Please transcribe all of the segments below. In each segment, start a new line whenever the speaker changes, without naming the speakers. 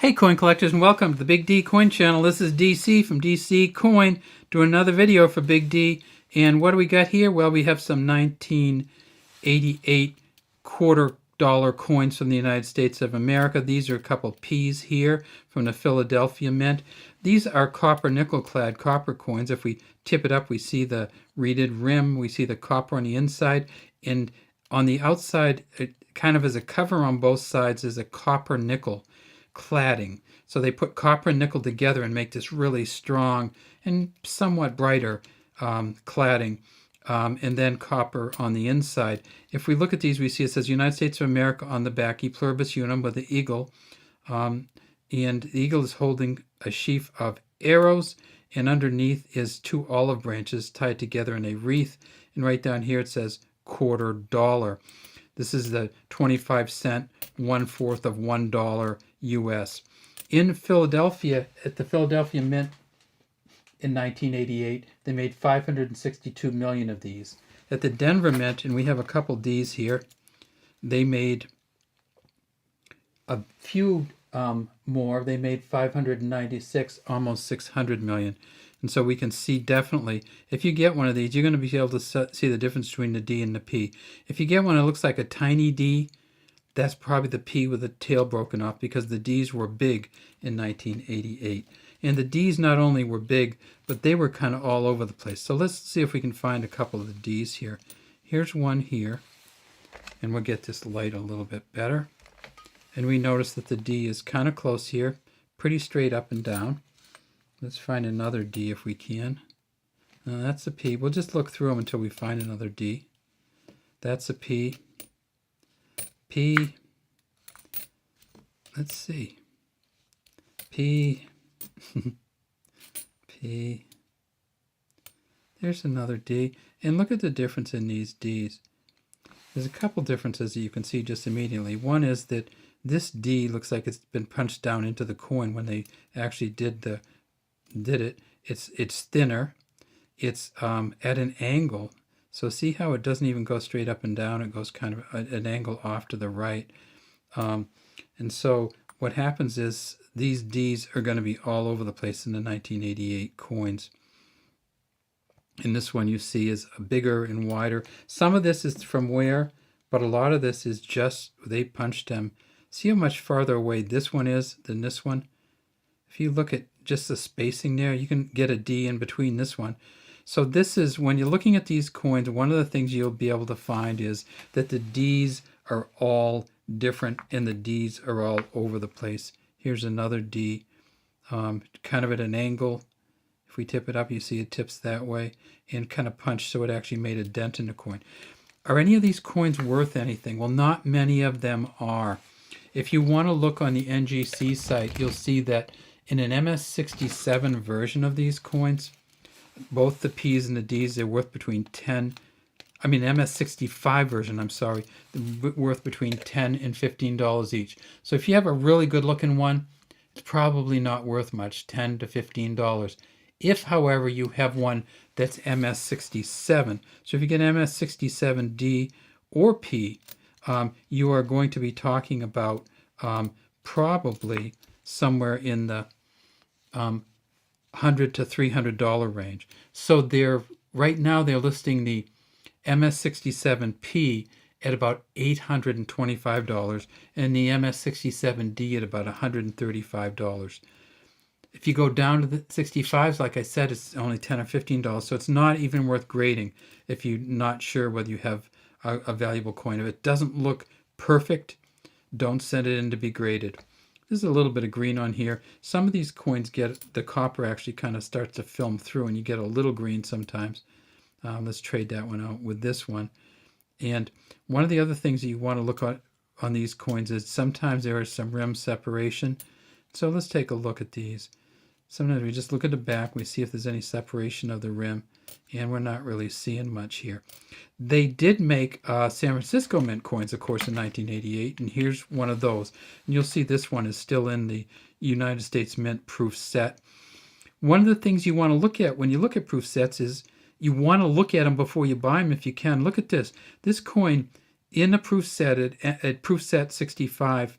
Hey coin collectors, and welcome to the Big D Coin channel. This is DC from DC Coin doing another video for Big D. And what do we got here? Well, we have some 1988 quarter dollar coins from the United States of America. These are a couple P's here from the Philadelphia Mint. These are copper nickel clad copper coins. If we tip it up, we see the reeded rim, we see the copper on the inside, and on the outside, it kind of as a cover on both sides, is a copper nickel cladding. So they put copper and nickel together and make this really strong and somewhat brighter cladding, and then copper on the inside. If we look at these, we see it says United States of America on the back, E pluribus unum, with the eagle, and the eagle is holding a sheaf of arrows, and underneath is two olive branches tied together in a wreath, and right down here it says quarter dollar. This is the 25 cent, 1/4 of $1 US. In Philadelphia, at the Philadelphia Mint in 1988, they made 562 million of these. At the Denver Mint, and we have a couple D's here, they made a few more. They made 596, almost 600 million. And so we can see definitely, if you get one of these, you're going to be able to see the difference between the D and the P. If you get one that looks like a tiny D, that's probably the P with the tail broken off, because the D's were big in 1988. And the D's not only were big, but they were kind of all over the place. So let's see if we can find a couple of the D's here. Here's one here, and we'll get this light a little bit better. And we notice that the D is kind of close here, pretty straight up and down. Let's find another D if we can. That's a P. We'll just look through them until we find another D. That's a P. P. Let's see. P. P. There's another D. And look at the difference in these D's. There's a couple differences that you can see just immediately. One is that this D looks like it's been punched down into the coin when they actually did it. It's thinner. It's at an angle. So see how it doesn't even go straight up and down. It goes kind of an angle off to the right. And so what happens is these D's are going to be all over the place in the 1988 coins. And this one you see is bigger and wider. Some of this is from wear, but a lot of this is just they punched them. See how much farther away this one is than this one? If you look at just the spacing there, you can get a D in between this one. So this is, when you're looking at these coins, one of the things you'll be able to find is that the D's are all different and the D's are all over the place. Here's another D, kind of at an angle. If we tip it up, you see it tips that way, and kind of punched so it actually made a dent in the coin. Are any of these coins worth anything? Well, not many of them are. If you want to look on the NGC site, you'll see that in an MS67 version of these coins, both the P's and the D's, they're worth between MS65 version, I'm sorry, worth between $10 and $15 each. So if you have a really good looking one, it's probably not worth much, $10 to $15. If, however, you have one that's MS67, so if you get MS67D or P, you are going to be talking about probably somewhere in the $100 to $300 range. So right now they're listing the MS67P at about $825 and the MS67D at about $135. If you go down to the 65s, like I said, it's only $10 or $15, so it's not even worth grading if you're not sure whether you have a valuable coin. If it doesn't look perfect, don't send it in to be graded. There's a little bit of green on here. Some of these coins get, the copper actually kind of starts to film through and you get a little green sometimes. Let's trade that one out with this one. And one of the other things that you want to look at on these coins is sometimes there is some rim separation. So let's take a look at these. Sometimes we just look at the back, we see if there's any separation of the rim, and we're not really seeing much here. They did make San Francisco Mint coins, of course, in 1988, and here's one of those. And you'll see this one is still in the United States Mint proof set. One of the things you want to look at when you look at proof sets is you want to look at them before you buy them if you can. Look at this. This coin in the proof set, at proof set 65,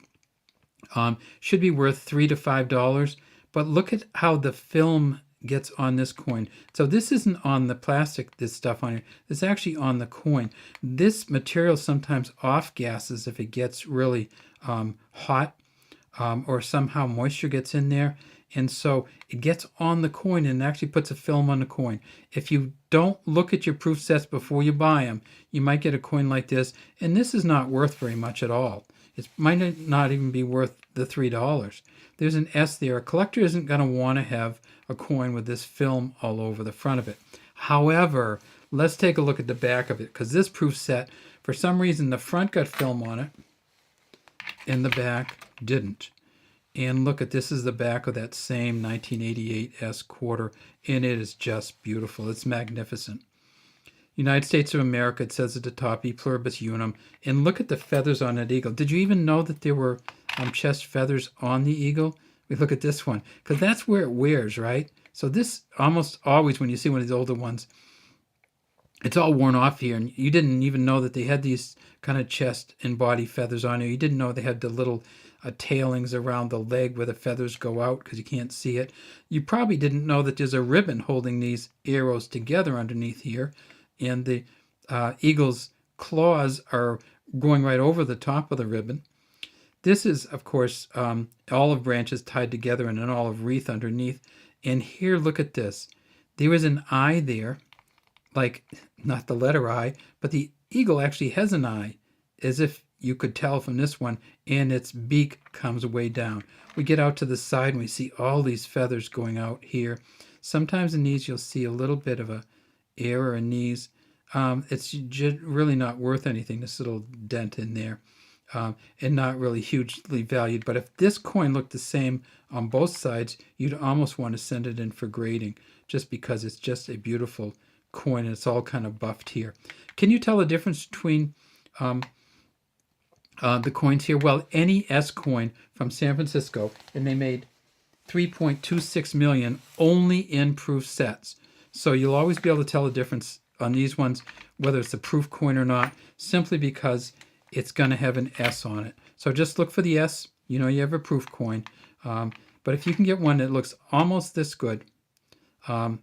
Should be worth $3 to $5. But look at how the film gets on this coin. So this isn't on the plastic, this stuff on here. It's actually on the coin. This material sometimes off gases if it gets really hot, or somehow moisture gets in there. And so it gets on the coin and actually puts a film on the coin. If you don't look at your proof sets before you buy them, you might get a coin like this. And this is not worth very much at all. It might not even be worth the $3. There's an S there. A collector isn't going to want to have a coin with this film all over the front of it. However, let's take a look at the back of it, because this proof set, for some reason, the front got film on it and the back didn't. And look at, this is the back of that same 1988 S quarter, and it is just beautiful. It's magnificent. United States of America, it says at the top, E pluribus unum. And look at the feathers on that eagle. Did you even know that there were chest feathers on the eagle? We look at this one, because that's where it wears, right? So this, almost always when you see one of these older ones, it's all worn off here, and you didn't even know that they had these kind of chest and body feathers on here. You didn't know they had the little tailings around the leg where the feathers go out because you can't see it. You probably didn't know that there's a ribbon holding these arrows together underneath here, and the eagle's claws are going right over the top of the ribbon. This is, of course, olive branches tied together in an olive wreath underneath. And here, look at this. There is an eye there, like not the letter I, but the eagle actually has an eye, as if you could tell from this one, and its beak comes way down. We get out to the side and we see all these feathers going out here. Sometimes in these you'll see a little bit of a error in these. It's really not worth anything, this little dent in there, and not really hugely valued. But if this coin looked the same on both sides, you'd almost want to send it in for grading, just because it's just a beautiful coin and it's all kind of buffed here. Can you tell the difference between the coins here? Well, any S coin from San Francisco, and they made 3.26 million only in proof sets. So you'll always be able to tell the difference on these ones, whether it's a proof coin or not, simply because it's going to have an S on it. So just look for the S. You know you have a proof coin. But if you can get one that looks almost this good, but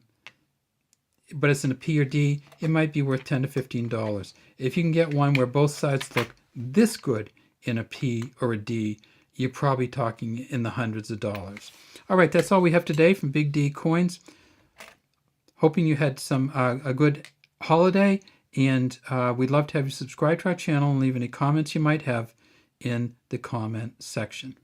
it's in a P or D, it might be worth $10 to $15. If you can get one where both sides look this good in a P or a D, you're probably talking in the hundreds of dollars. All right, that's all we have today from Big D Coins. Hoping you had some a good holiday, and we'd love to have you subscribe to our channel and leave any comments you might have in the comment section.